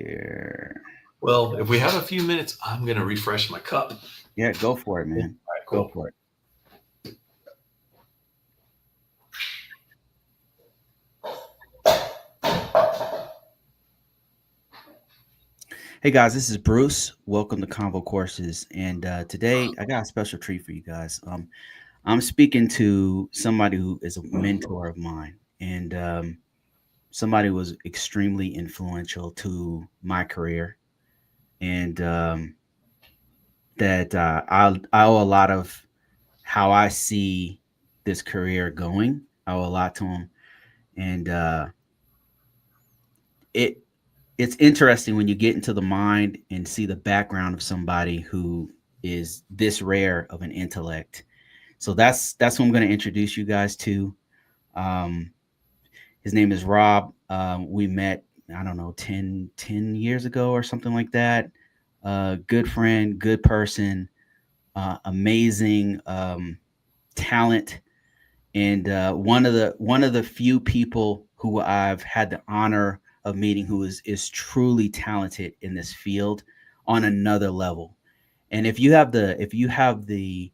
here. Well, if we have a few minutes, I'm going to refresh my cup. Yeah, go for it, All man. right, Go cool. for it. Hey guys, this is Bruce. Welcome to ConvoCourses, and today I got a special treat for you guys. I'm speaking to somebody who is a mentor of mine, and somebody who was extremely influential to my career, and that I owe a lot of how I see this career going. I owe a lot to him, and it it's interesting when you get into the mind and see the background of somebody who is this rare of an intellect. So that's who I'm going to introduce you guys to. Um, his name is Rob. We met, I don't know, 10 years ago or something like that. Good friend, good person, amazing talent, and one of the few people who I've had the honor of meeting who is truly talented in this field on another level. And if you have the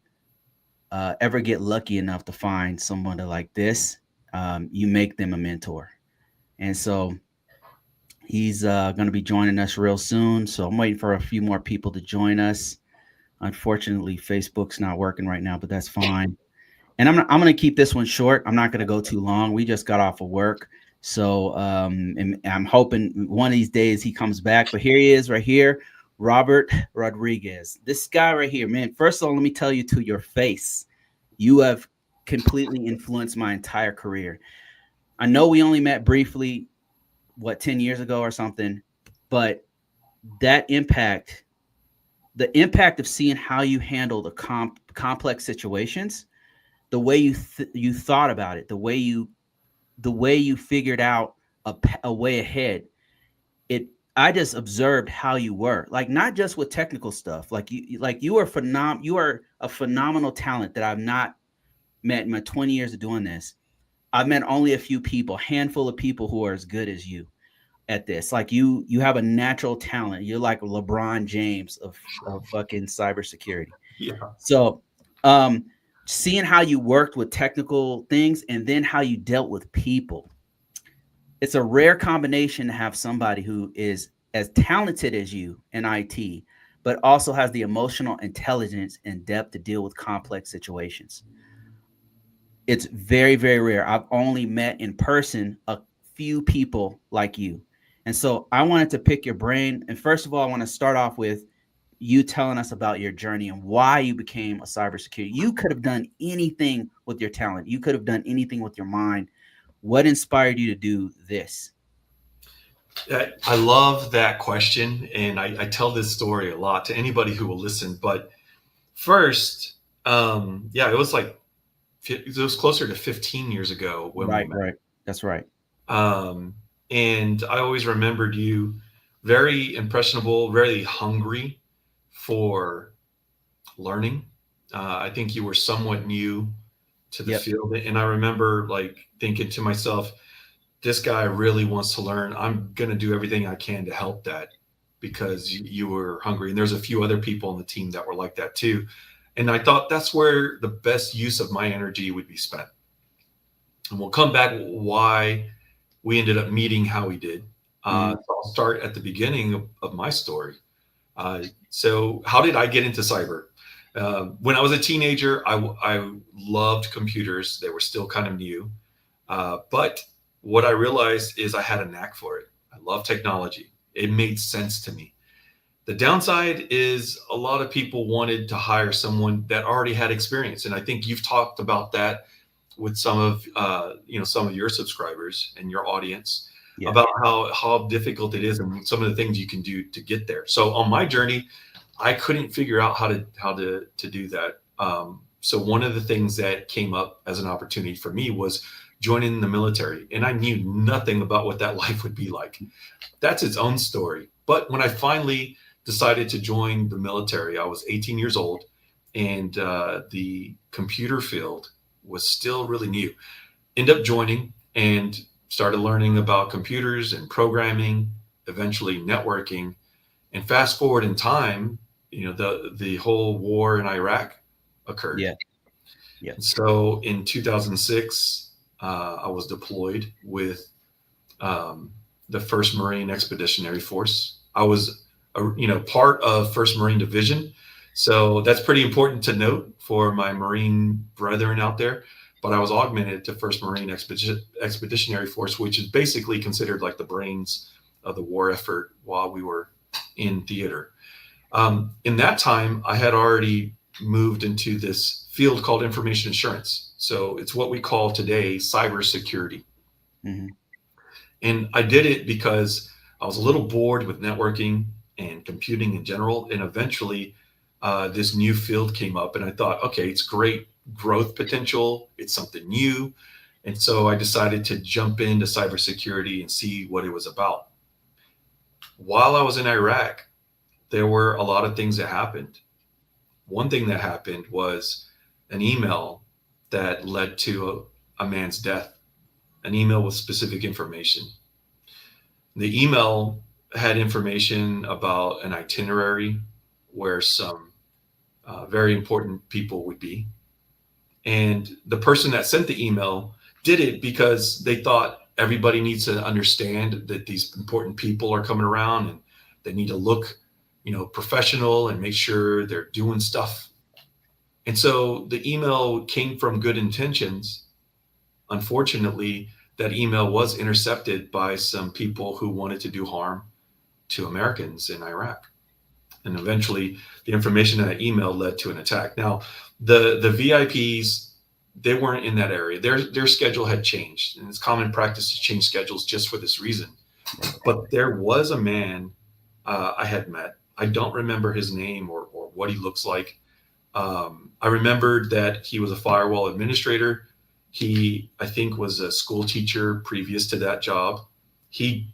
ever get lucky enough to find someone like this, you make them a mentor. And so he's going to be joining us real soon. So I'm waiting for a few more people to join us. Unfortunately, Facebook's not working right now, but that's fine. And I'm gonna keep this one short. I'm not gonna go too long. We just got off of work, so and I'm hoping one of these days he comes back. But here he is, right here, Robert Rodriguez. This guy right here, man. First of all, let me tell you to your face, you have completely influenced my entire career. I know we only met briefly, what, 10 years ago or something, but that impact, the impact of seeing how you handle the complex situations, the way you thought about it, the way you figured out a way ahead. It I just observed how you were, like, not just with technical stuff. Like you are you are a phenomenal talent that I've not met in my 20 years of doing this. I've met only a few people, handful of people who are as good as you at this. Like, you have a natural talent. You're like LeBron James of fucking cybersecurity. Yeah. So, um, seeing how you worked with technical things and then how you dealt with people, it's a rare combination to have somebody who is as talented as you in IT, but also has the emotional intelligence and depth to deal with complex situations. It's very, very rare. I've only met in person a few people like you. And so I wanted to pick your brain. And first of all, I want to start off with you telling us about your journey and why you became a cybersecurity. You could have done anything with your talent. You could have done anything with your mind. What inspired you to do this? I love that question. And I tell this story a lot to anybody who will listen. But first, yeah, it was closer to 15 years ago when we Right, met. right. That's right. Um, and I always remembered you very impressionable, very hungry for learning. I think you were somewhat new to the Yep. field. And I remember like thinking to myself, this guy really wants to learn. I'm going to do everything I can to help that because you were hungry. And there's a few other people on the team that were like that too. And I thought that's where the best use of my energy would be spent. And we'll come back why we ended up meeting how we did. Hmm. So I'll start at the beginning of my story. So how did I get into cyber? When I was a teenager, I loved computers. They were still kind of new. But what I realized is I had a knack for it. I love technology. It made sense to me. The downside is a lot of people wanted to hire someone that already had experience, and I think you've talked about that with some of your subscribers and your audience Yeah. about how difficult it is and some of the things you can do to get there. So on my journey, I couldn't figure out how to do that. So one of the things that came up as an opportunity for me was joining the military, and I knew nothing about what that life would be like. That's its own story. But when I finally decided to join the military, I was 18 years old, and the computer field was still really new. End up joining and started learning about computers and programming. eventually networking. And fast forward in time, the whole war in Iraq occurred. Yeah. Yeah. And so in 2006, I was deployed with um, the First Marine Expeditionary Force. I was, part of First Marine Division, so that's pretty important to note for my Marine brethren out there. But I was augmented to First Marine Expeditionary Force, which is basically considered like the brains of the war effort while we were in theater. In that time, I had already moved into this field called information assurance. So it's what we call today cybersecurity. Hmm. And I did it because I was a little bored with networking and computing in general. And eventually, this new field came up, and I thought, okay, it's great growth potential. It's something new. And so I decided to jump into cybersecurity and see what it was about. While I was in Iraq, there were a lot of things that happened. One thing that happened was an email that led to a man's death, an email with specific information. The email had information about an itinerary where some very important people would be. And the person that sent the email did it because they thought everybody needs to understand that these important people are coming around and they need to look, professional and make sure they're doing stuff. And so the email came from good intentions. Unfortunately, that email was intercepted by some people who wanted to do harm to Americans in Iraq. And eventually, the information in that email led to an attack. Now, the VIPs, they weren't in that area. Their schedule had changed, and it's common practice to change schedules just for this reason. But there was a man I had met. I don't remember his name or what he looks like. I remembered that he was a firewall administrator. He, I think, was a school teacher previous to that job. He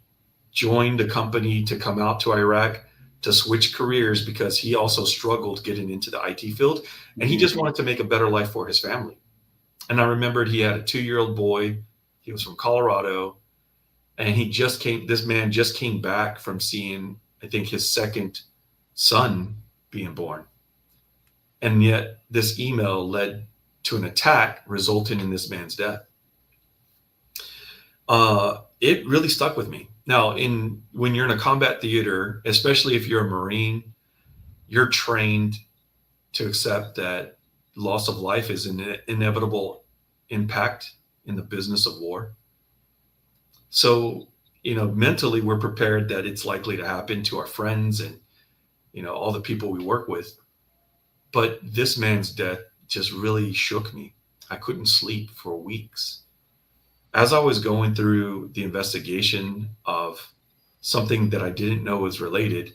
joined the company to come out to Iraq to switch careers because he also struggled getting into the IT field, and he just wanted to make a better life for his family. And I remembered he had a 2-year-old boy. He was from Colorado, and this man just came back from seeing, I think, his second son being born. And yet this email led to an attack resulting in this man's death. It really stuck with me. Now, when you're in a combat theater, especially if you're a Marine, you're trained to accept that loss of life is an inevitable impact in the business of war. So, mentally, we're prepared that it's likely to happen to our friends and, all the people we work with. But this man's death just really shook me. I couldn't sleep for weeks. As I was going through the investigation of something that I didn't know was related,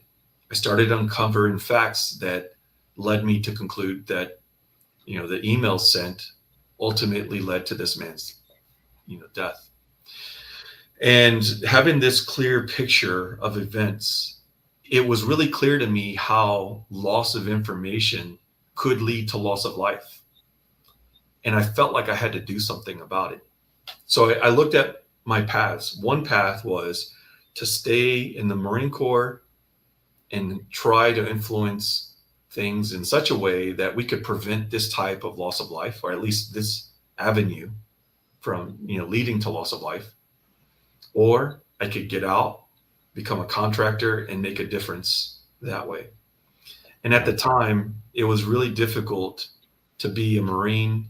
I started uncovering facts that led me to conclude that, the email sent ultimately led to this man's, death. And having this clear picture of events, it was really clear to me how loss of information could lead to loss of life. And I felt like I had to do something about it. So I looked at my paths. One path was to stay in the Marine Corps and try to influence things in such a way that we could prevent this type of loss of life, or at least this avenue from, leading to loss of life. Or I could get out, become a contractor, and make a difference that way. And at the time, it was really difficult to be a Marine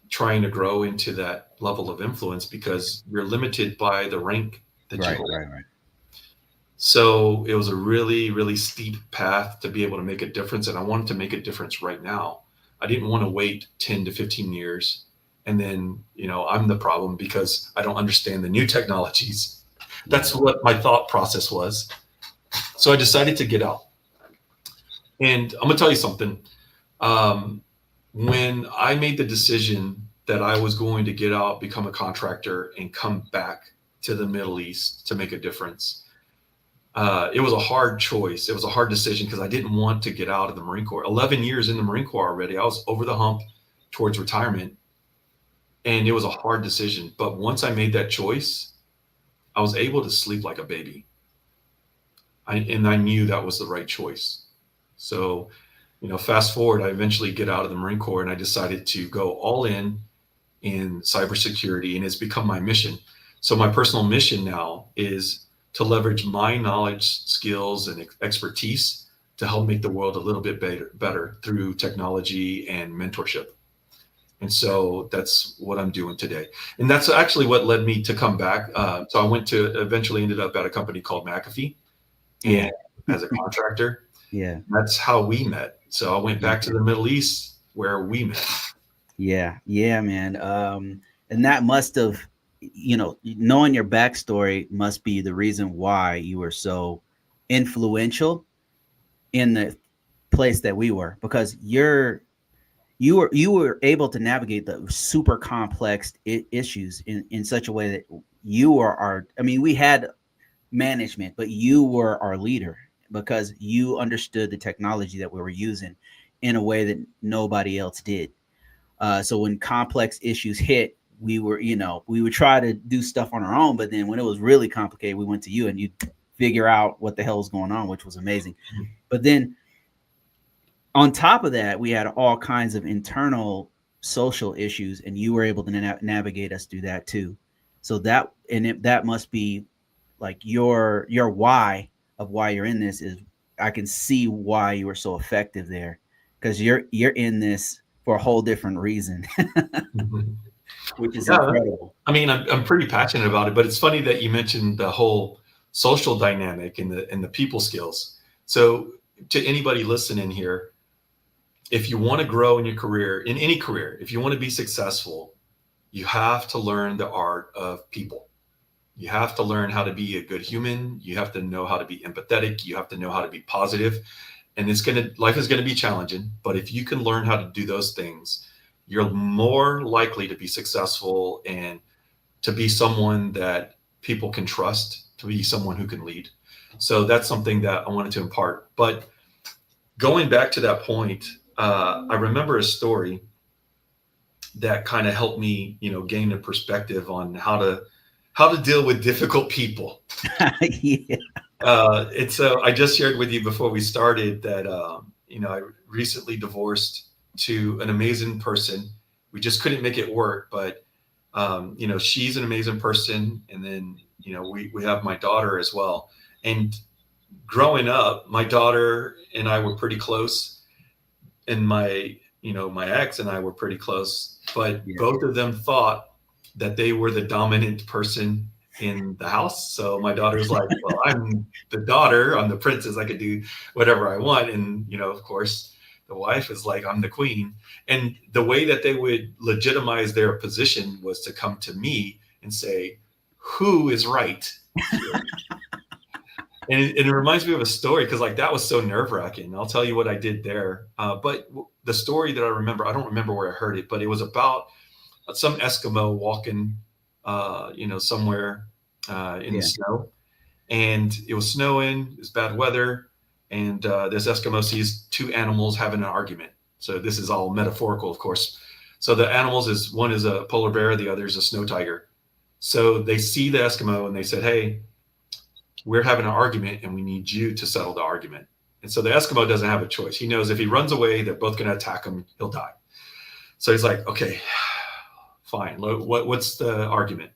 trying to grow into that level of influence because you're limited by the rank that you hold. Right. So it was a really, really steep path to be able to make a difference. And I wanted to make a difference right now. I didn't want to wait 10 to 15 years. And then, I'm the problem because I don't understand the new technologies. That's what my thought process was. So I decided to get out. And I'm going to tell you something. When I made the decision that I was going to get out, become a contractor, and come back to the Middle East to make a difference, it was a hard choice. It was a hard decision because I didn't want to get out of the Marine Corps. 11 years in the Marine Corps already. I was over the hump towards retirement. And it was a hard decision. But once I made that choice, I was able to sleep like a baby. And I knew that was the right choice. So, fast forward, I eventually get out of the Marine Corps and I decided to go all in cybersecurity, and it's become my mission. So my personal mission now is to leverage my knowledge, skills, and expertise to help make the world a little bit better through technology and mentorship. And so that's what I'm doing today. And that's actually what led me to come back. So I eventually ended up at a company called McAfee, Yeah. and as a contractor, Yeah. that's how we met. So I went back to the Middle East where we met. Yeah. Yeah, man. And that must have, knowing your backstory must be the reason why you were so influential in the place that we were, because you were able to navigate the super complex issues in such a way that you are our. I mean, we had management, but you were our leader because you understood the technology that we were using in a way that nobody else did. So when complex issues hit, we would try to do stuff on our own, but then when it was really complicated, we went to you and you figure out what the hell was going on, which was amazing. But then on top of that, we had all kinds of internal social issues, and you were able to navigate us through that too. So that must be like your why of why you're in this is I can see why you were so effective there, because you're in this for a whole different reason, Mhm. which is Yeah, incredible. I mean, I'm pretty passionate about it, but it's funny that you mentioned the whole social dynamic and the people skills. So, to anybody listening here, if you want to grow in your career, in any career, if you want to be successful, you have to learn the art of people. You have to learn how to be a good human. You have to know how to be empathetic. You have to know how to be positive. And life is gonna be challenging, but if you can learn how to do those things, you're more likely to be successful and to be someone that people can trust, to be someone who can lead. So that's something that I wanted to impart. But going back to that point, I remember a story that kind of helped me, gain a perspective on how to deal with difficult people. Yeah. And so I just shared with you before we started that I recently divorced to an amazing person. We just couldn't make it work, but she's an amazing person, and then we have my daughter as well. And growing up, my daughter and I were pretty close, and my ex and I were pretty close, but Yeah. both of them thought that they were the dominant person in the house. So my daughter's like, "Well, I'm the daughter, I'm the princess, I could do whatever I want." And of course, the wife is like, "I'm the queen." And the way that they would legitimize their position was to come to me and say, "Who is right here?" And it reminds me of a story because like that was so nerve wracking. I'll tell you what I did there. But the story that I remember, I don't remember where I heard it, but it was about some Eskimo walking, somewhere in the Yeah. snow, and it was snowing. It was bad weather, and this Eskimo sees two animals having an argument. So this is all metaphorical, of course. So the animals is one is a polar bear, the other is a snow tiger. So they see the Eskimo and they said, "Hey, we're having an argument and we need you to settle the argument." And so the Eskimo doesn't have a choice. He knows if he runs away, they're both going to attack him. He'll die. So he's like, "Okay, fine. What's the argument?"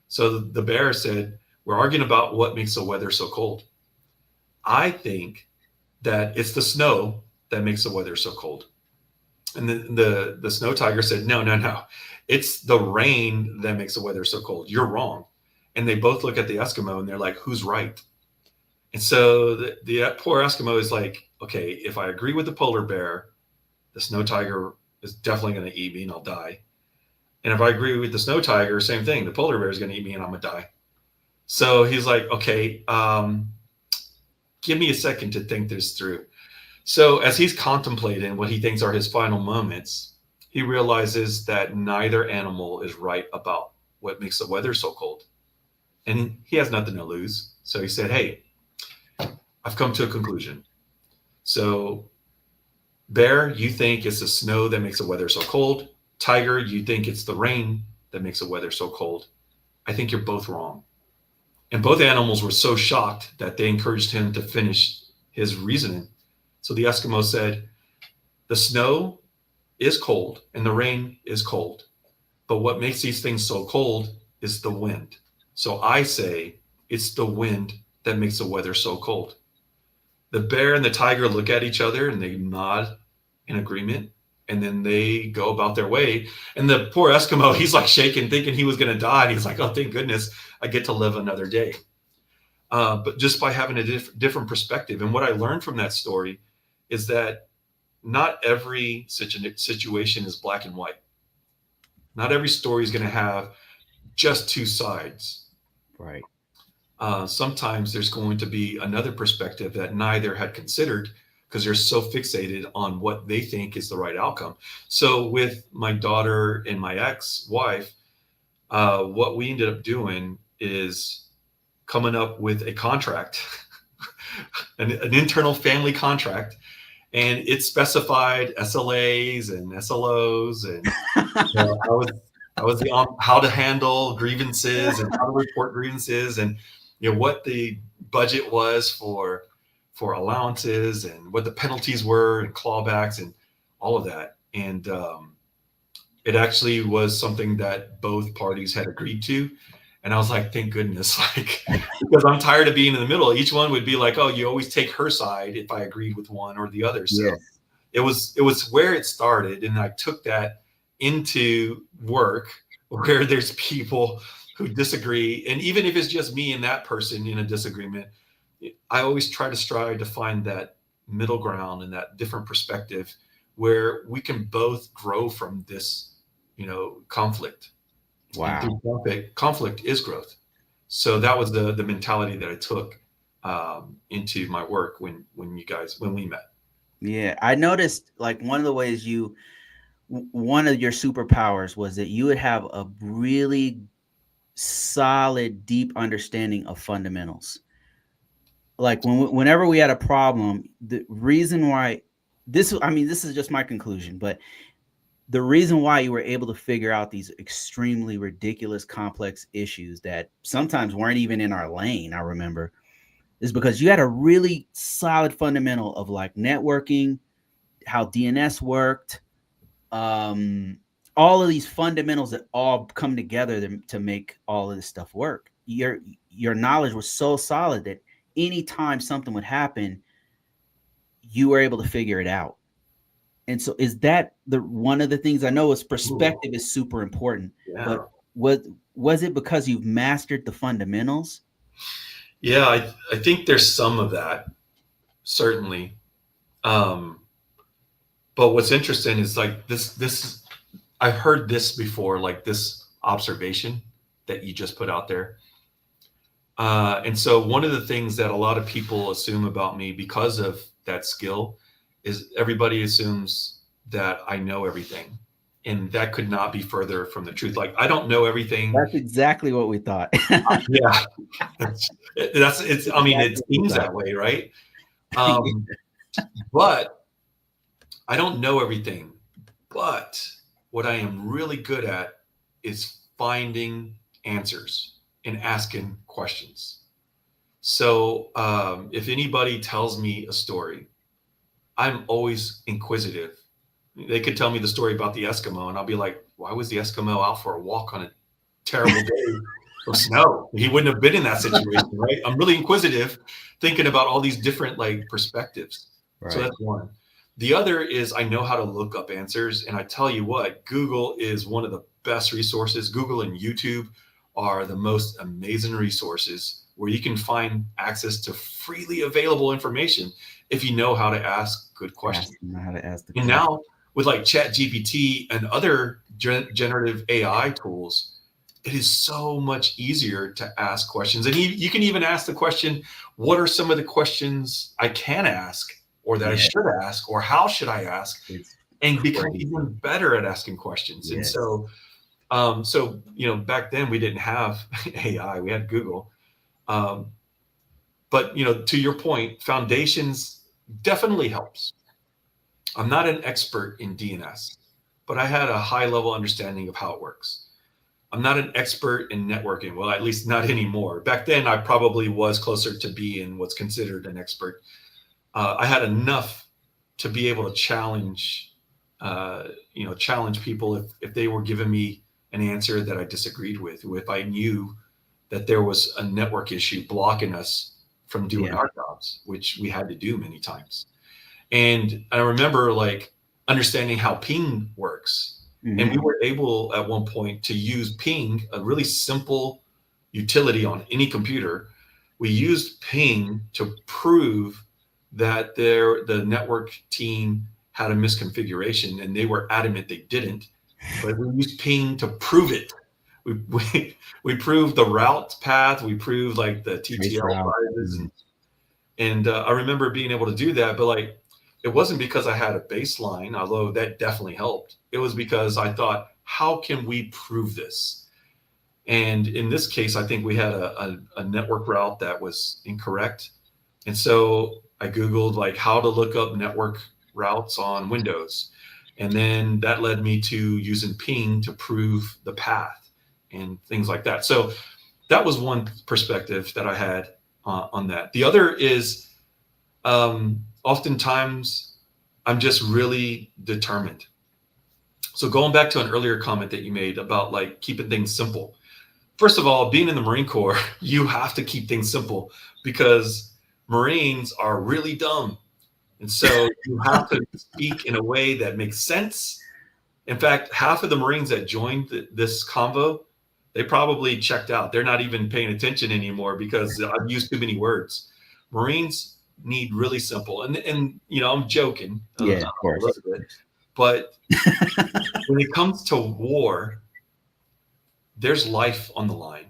So the bear said, "We're arguing about what makes the weather so cold. I think that it's the snow that makes the weather so cold." And the snow tiger said, "No, no, no. It's the rain that makes the weather so cold. You're wrong." And they both look at the Eskimo and they're like, "Who's right?" And so the poor Eskimo is like, "Okay, if I agree with the polar bear, the snow tiger is definitely going to eat me and I'll die. And if I agree with the snow tiger, same thing. The polar bear is going to eat me and I'm going to die." So he's like, "Okay, give me a second to think this through." So as he's contemplating what he thinks are his final moments, he realizes that neither animal is right about what makes the weather so cold. And he has nothing to lose. So he said, "Hey, I've come to a conclusion. So, bear, you think it's the snow that makes the weather so cold. Tiger, you think it's the rain that makes the weather so cold. I think you're both wrong. And both animals were so shocked that they encouraged him to finish his reasoning. So the Eskimo said, "The snow is cold and the rain is cold. But what makes these things so cold is the wind. So I say it's the wind that makes the weather so cold." The bear and the tiger look at each other and they nod in agreement. And then they go about their way. And the poor Eskimo, he's like shaking, thinking he was going to die. And he's like, "Oh, thank goodness I get to live another day." But just by having a different perspective. And what I learned from that story is that not every situation is black and white. Not every story is going to have just two sides. Right. Sometimes there's going to be another perspective that neither had considered because they're so fixated on what they think is the right outcome. So with my daughter and my ex-wife, what we ended up doing is coming up with a contract, an internal family contract, and it specified SLAs and SLOs, and I was the how to handle grievances and how to report grievances, and what the budget was for allowances and what the penalties were and clawbacks and all of that. And it actually was something that both parties had agreed to. And I was like, thank goodness, like, because I'm tired of being in the middle. Each one would be like, "Oh, you always take her side if I agreed with one or the other." So Yes. it was where it started, and I took that into work where there's people who disagree, and even if it's just me and that person in a disagreement, I always try to strive to find that middle ground and that different perspective where we can both grow from this, conflict. And Wow. through conflict is growth. So that was the mentality that I took into my work when we met. Yeah, I noticed like one of the ways one of your superpowers was that you would have a really solid, deep understanding of fundamentals. Like whenever we had a problem, the reason why I mean, this is just my conclusion, but the reason why you were able to figure out these extremely ridiculous, complex issues that sometimes weren't even in our lane, I remember, is because you had a really solid fundamental of like networking, how DNS worked, um, all of these fundamentals that all come together to make all of this stuff work. Your knowledge was so solid that anytime something would happen, you were able to figure it out. And so is that the one of the things I know is Ooh, perspective is super important, but yeah. was was it because you've mastered the fundamentals? Yeah, I think there's some of that, certainly. Um, but what's interesting is like this I've heard this before, like this observation that you just put out there. And so one of the things that a lot of people assume about me because of that skill is everybody assumes that I know everything. And that could not be further from the truth. Like I don't know everything. That's exactly what we thought. Yeah. It's I mean, it Exactly what we seems thought. that way, right? Um, but I don't know everything. But what I am really good at is finding answers and asking questions. So if anybody tells me a story, I'm always inquisitive. They could tell me the story about the Eskimo, and I'll be like, why was the Eskimo out for a walk on a terrible day of snow? He wouldn't have been in that situation, right? I'm really inquisitive, thinking about all these different like perspectives. So Right. that's one. The other is I know how to look up answers, and I tell you what, Google is one of the best resources. Google and YouTube are the most amazing resources where you can find access to freely available information if you know how to ask good questions. Ask them how to ask the And question. now with like Chat GPT and other generative AI tools, it is so much easier to ask questions. And you can even ask the question, what are some of the questions I can ask or that I Yeah, should ask or how should I ask, it's and become even crazy. better at asking questions. And Yes. so back then we didn't have AI, we had Google. Um, but to your point, foundations definitely helps. I'm not an expert in DNS, but I had a high level understanding of how it works. I'm not an expert in networking. Well, at least not anymore. Back then, I probably was closer to being what's considered an expert. I had enough to be able to challenge, uh, challenge people if they were giving me an answer that I disagreed with, if I knew that there was a network issue blocking us from doing Yeah. our jobs, which we had to do many times. And I remember like understanding how ping works. And we Hmm. were able at one point to use ping, a really simple utility on any computer. We used ping to prove that the network team had a misconfiguration, and they were adamant they didn't. But we used ping to prove it. We proved the route path. We proved like the Trace TTL route. sizes, Mhm. and I remember being able to do that. But like, it wasn't because I had a baseline, although that definitely helped. It was because I thought, how can we prove this? And in this case, I think we had a network route that was incorrect. And so I Googled like how to look up network routes on Windows. And then that led me to using ping to prove the path and things like that. So that was one perspective that I had on that. The other is oftentimes I'm just really determined. So going back to an earlier comment that you made about like keeping things simple. First of all, being in the Marine Corps, you have to keep things simple because Marines are really dumb. And so you have to speak in a way that makes sense. In fact, half of the Marines that joined this convo, they probably checked out. They're not even paying attention anymore because I've used too many words. Marines need really simple, and I'm joking Yeah, of a course. little bit, but when it comes to war, there's life on the line.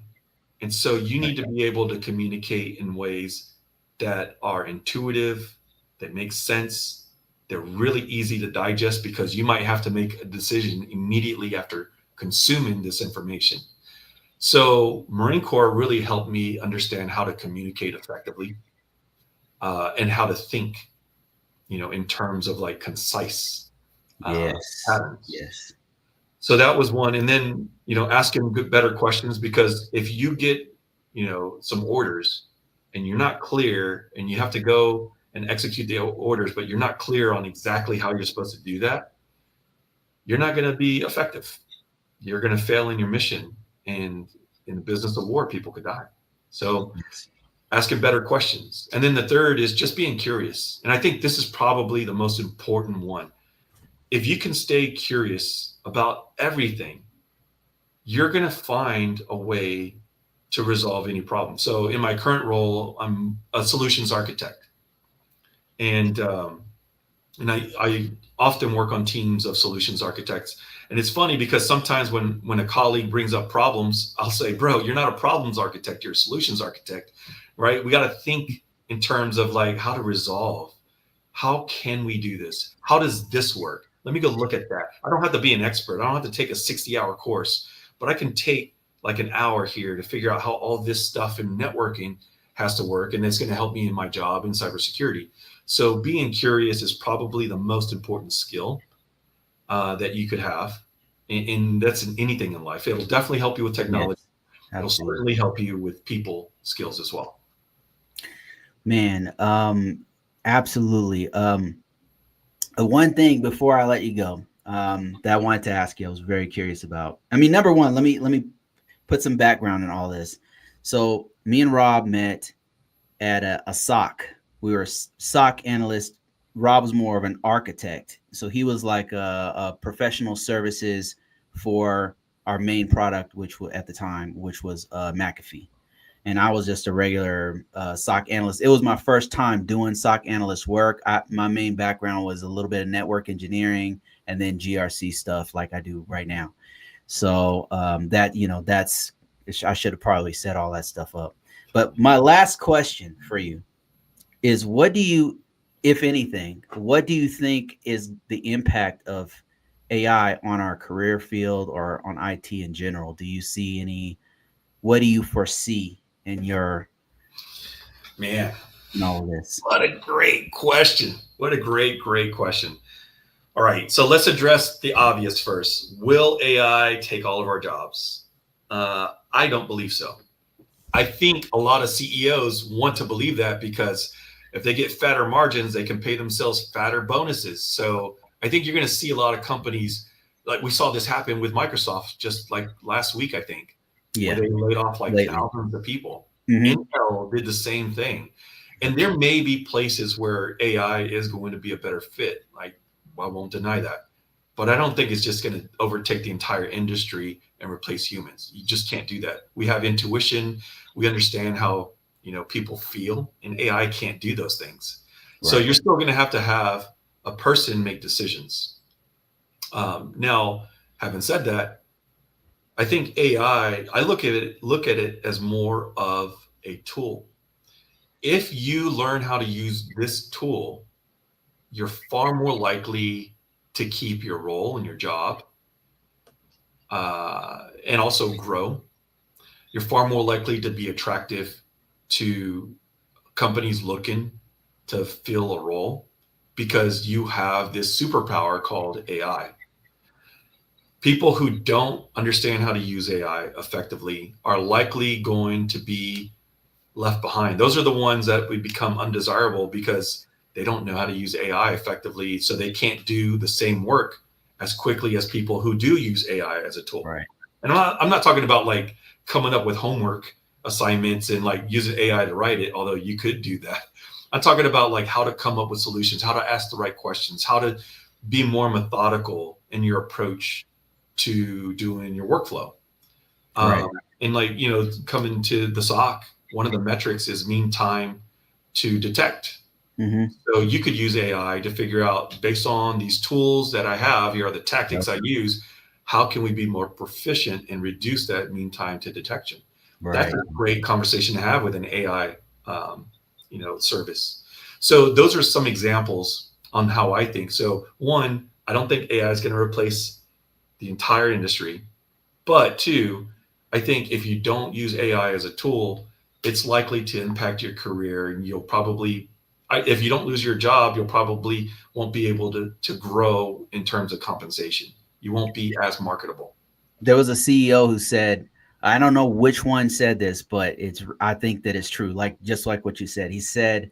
And so you need to be able to communicate in ways that are intuitive, that make sense, they're really easy to digest because you might have to make a decision immediately after consuming this information. So Marine Corps really helped me understand how to communicate effectively and how to think, in terms of like concise uh, Yes. patterns. Yes. So that was one. And then, asking good, better questions, because if you get, some orders and you're not clear and you have to go and execute the orders, but you're not clear on exactly how you're supposed to do that, you're not going to be effective. You're going to fail in your mission. And in the business of war, people could die. So Yes. asking better questions. And then the third is just being curious. And I think this is probably the most important one. If you can stay curious about everything, you're going to find a way to resolve any problem. So in my current role, I'm a solutions architect, and I often work on teams of solutions architects. And it's funny because sometimes when a colleague brings up problems, I'll say, "Bro, you're not a problems architect. You're a solutions architect, right? We got to think in terms of like how to resolve. How can we do this? How does this work? Let me go look at that. I don't have to be an expert. I don't have to take a 60-hour course, but I can take like an hour here to figure out how all this stuff in networking has to work. And it's going to help me in my job in cybersecurity. So being curious is probably the most important skill that you could have. And that's in anything in life. It'll definitely help you with Yes. technology. It'll Absolutely. certainly help you with people skills as well. Man, absolutely. One thing before I let you go, that I wanted to ask you, I was very curious about. I mean, number one, let me put some background in all this. So me and Rob met at a SOC. We were SOC analyst. Rob was more of an architect, so he was like a professional services for our main product, which was at the time, which was McAfee, and I was just a regular SOC analyst. It was my first time doing SOC analyst work. My main background was a little bit of network engineering and then GRC stuff, like I do right now. So that's I should have probably set all that stuff up. But my last question for you is, what do you, if anything, what do you think is the impact of AI on our career field or on IT in general? Do you see any? What do you foresee in your Man, in all of this? what a great question. What a great question. All right, so let's address the obvious first. Will AI take all of our jobs? I don't believe so. I think a lot of CEOs want to believe that because if they get fatter margins, they can pay themselves fatter bonuses. So I think you're going to see a lot of companies, like we saw this happen with Microsoft just like last week, I think, where Yeah, they laid off like lately. thousands of people. Hmm. Intel did the same thing. And there may be places where AI is going to be a better fit. Like, I won't deny that. But I don't think it's just going to overtake the entire industry and replace humans. You just can't do that. We have intuition. We understand how people feel, and AI can't do those things. So Right. you're still going to have a person make decisions. Now, having said that, I think I look at it as more of a tool. If you learn how to use this tool, you're far more likely to keep your role in your job, and also grow. You're far more likely to be attractive to companies looking to fill a role because you have this superpower called AI. People who don't understand how to use AI effectively are likely going to be left behind. Those are the ones that would become undesirable because they don't know how to use AI effectively, so they can't do the same work as quickly as people who do use AI as a tool. Right. And I'm not talking about like coming up with homework assignments and like using AI to write it, although you could do that. I'm talking about like how to come up with solutions, how to ask the right questions, how to be more methodical in your approach to doing your workflow. Right. And like, coming to the SOC, one of the metrics is mean time to detect. Hmm. So you could use AI to figure out, based on these tools that I have, here are the tactics Yep. I use, how can we be more proficient and reduce that mean time to detection? That's a Right. great conversation to have with an AI, service. So those are some examples on how I think. So one, I don't think AI is going to replace the entire industry. But two, I think if you don't use AI as a tool, it's likely to impact your career, and you'll probably, if you don't lose your job, you'll probably won't be able to grow in terms of compensation. You won't be as marketable. There was a CEO who said, I don't know which one said this, but I think that it's true. Like, just like what you said, he said,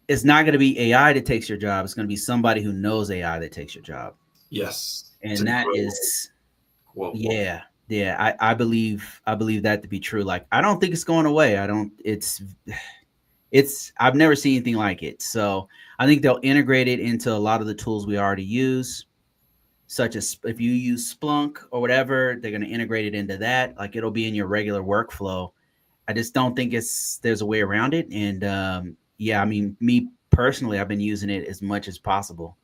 it's not going to be AI that takes your job. It's going to be somebody who knows AI that takes your job. Yes, it's And a that great is, quote. yeah, yeah. I believe that to be true. Like, I don't think it's going away. I don't, I've never seen anything like it. So I think they'll integrate it into a lot of the tools we already use, such as if you use Splunk or whatever, they're going to integrate it into that. Like, it'll be in your regular workflow. I just don't think there's a way around it. And yeah, I mean, me personally, I've been using it as much as possible.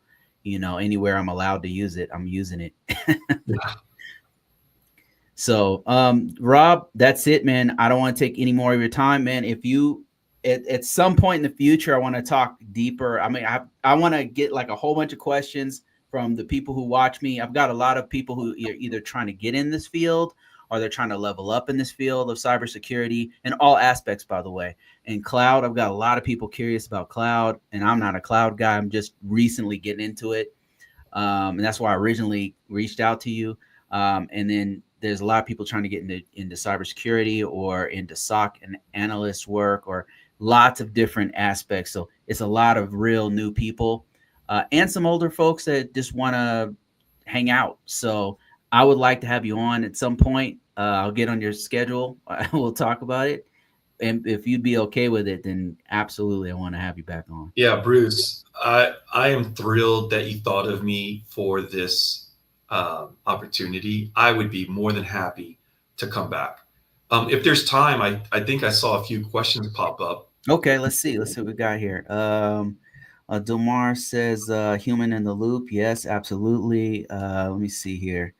Anywhere I'm allowed to use it, I'm using it. Yeah, So, Rob, that's it, man. I don't want to take any more of your time, man. If you at some point in the future, I want to talk deeper. I mean, I want to get like a whole bunch of questions from the people who watch me. I've got a lot of people who are either trying to get in this field or they're trying to level up in this field of cybersecurity and all aspects, by the way. And cloud, I've got a lot of people curious about cloud, and I'm not a cloud guy. I'm just recently getting into it. And that's why I originally reached out to you. And then there's a lot of people trying to get into cybersecurity or into SOC and analyst work or lots of different aspects. So it's a lot of real new people and some older folks that just want to hang out. So I would like to have you on at some point. I'll get on your schedule. We'll talk about it. And if you'd be okay with it, then absolutely, I want to have you back on. yeah, Bruce, I am thrilled that you thought of me for this opportunity. I would be more than happy to come back. If there's time, I think I saw a few questions pop up. Okay, let's see. Let's see what we got here. Delmar says human in the loop. Yes, absolutely. Let me see here.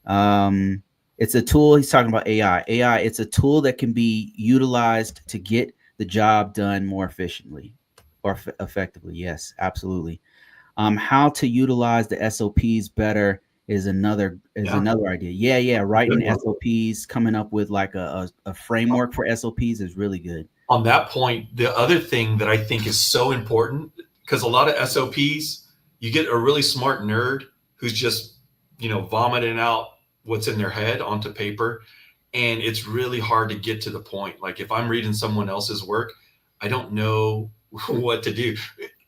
Um, it's a tool. He's talking about AI. AI, it's a tool that can be utilized to get the job done more efficiently or effectively. Yes, absolutely. How to utilize the SOPs better is Yeah, another idea. Yeah, yeah. Writing good one. SOPs, coming up with like a framework for SOPs is really good. On that point, the other thing that I think is so important, because a lot of SOPs, you get a really smart nerd who's just, vomiting out what's in their head onto paper. and it's really hard to get to the point. Like if I'm reading someone else's work, I don't know what to do.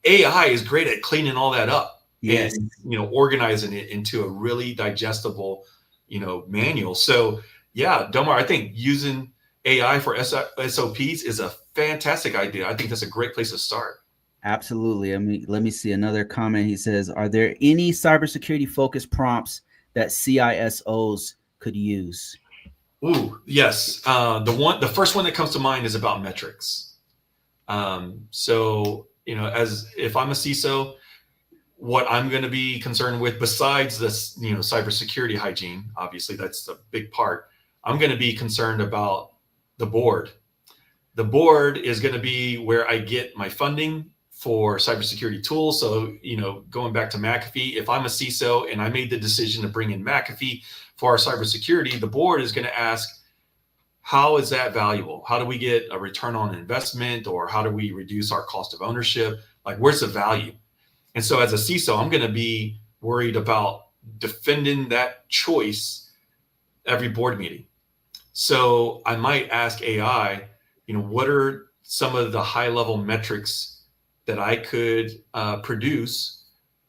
AI is great at cleaning all that up Yes, and organizing it into a really digestible manual. So yeah, Domar, I think using AI for SOPs is a fantastic idea. I think that's a great place to start. absolutely. I mean, let me see another comment. He says, "Are there any cybersecurity focused prompts that CISOs could use?" Ooh, yes. The first one that comes to mind is about metrics. So as if I'm a CISO, what I'm going to be concerned with, besides this, cybersecurity hygiene, obviously that's a big part. I'm going to be concerned about the board. The board is going to be where I get my funding for cybersecurity tools. So, going back to McAfee, if I'm a CISO and I made the decision to bring in McAfee for our cybersecurity, the board is going to ask, how is that valuable? How do we get a return on investment, or how do we reduce our cost of ownership? Like, where's the value? And so as a CISO, I'm going to be worried about defending that choice every board meeting. So I might ask AI, what are some of the high level metrics that I could produce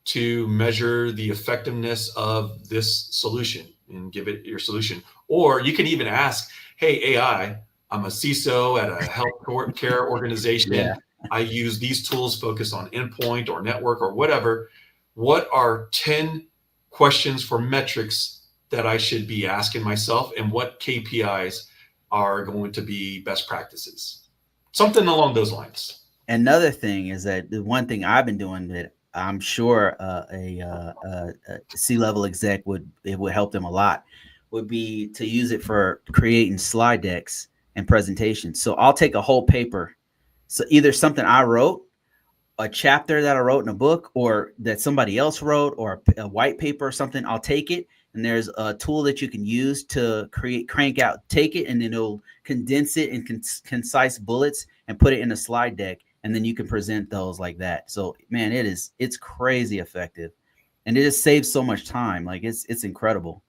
to measure the effectiveness of this solution, and give it your solution. Or you can even ask, hey, AI, I'm a CISO at a health care Yeah. organization. I use these tools focused on endpoint or network or whatever. What are 10 questions for metrics that I should be asking myself, and what KPIs are going to be best practices? Something along those lines. Another thing is that the one thing I've been doing that I'm sure a C-level exec would help them a lot would be to use it for creating slide decks and presentations. So I'll take a whole paper, so either something I wrote, a chapter that I wrote in a book, or that somebody else wrote, or a white paper or something. I'll take it, and there's a tool that you can use to crank out, take it, and then it'll condense it in concise bullets and put it in a slide deck, and then you can present those like that. So man, it's crazy effective, and it just saves so much time. Like it's incredible.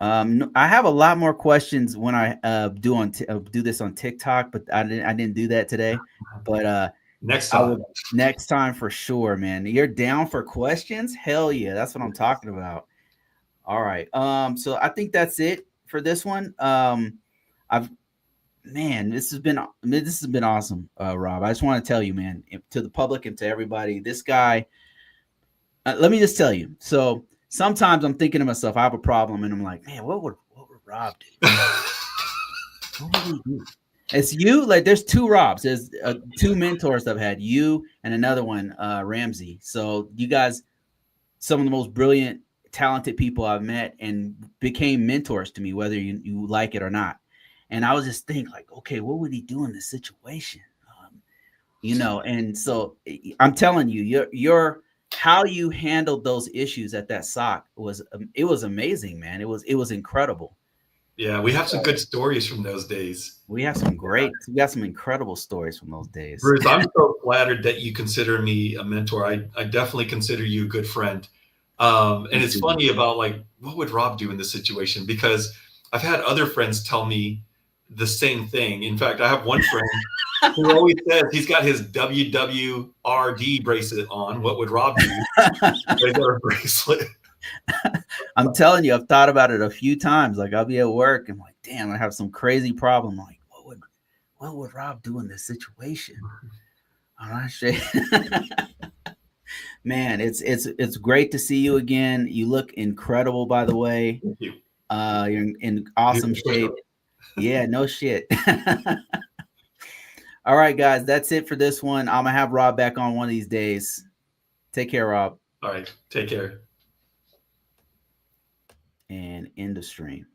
I have a lot more questions when I do this on TikTok, but I didn't do that today. But Next I time. will next time for sure, man. You're down for questions? Hell yeah, that's what I'm talking about. All right. So I think that's it for this one. I've man, this has been awesome, Rob. I just want to tell you, man, to the public and to everybody, this guy. Let me just tell you. So sometimes I'm thinking to myself, I have a problem, and I'm like, man, what would Rob do? What would he do? It's you. Like, there's two Robs. There's two mentors I've had, you and another one, Ramsey. So you guys, some of the most brilliant, talented people I've met, and became mentors to me, whether you like it or not. And I was just thinking, like, okay, what would he do in this situation? And so I'm telling you, your how you handled those issues at that sock was amazing, man. It was incredible. Yeah, we have some So good stories from those days. we got some incredible stories from those days. Bruce, I'm so flattered that you consider me a mentor. I definitely consider you a good friend. And it's funny about, like, what would Rob do in this situation? Because I've had other friends tell me the same thing. In fact, I have one friend who always says he's got his WWRD bracelet on. What would Rob do? Radar bracelet. I'm telling you, I've thought about it a few times. Like, I'll be at work, and I'm like, damn, I have some crazy problem. Like, what would Rob do in this situation? I'm not sure. Man, it's great to see you again. You look incredible, by the way. Thank you. You're in awesome shape. Yeah, no shit. All right, guys, that's it for this one. I'm gonna have Rob back on one of these days. Take care, Rob, All right. Take care. and end the stream.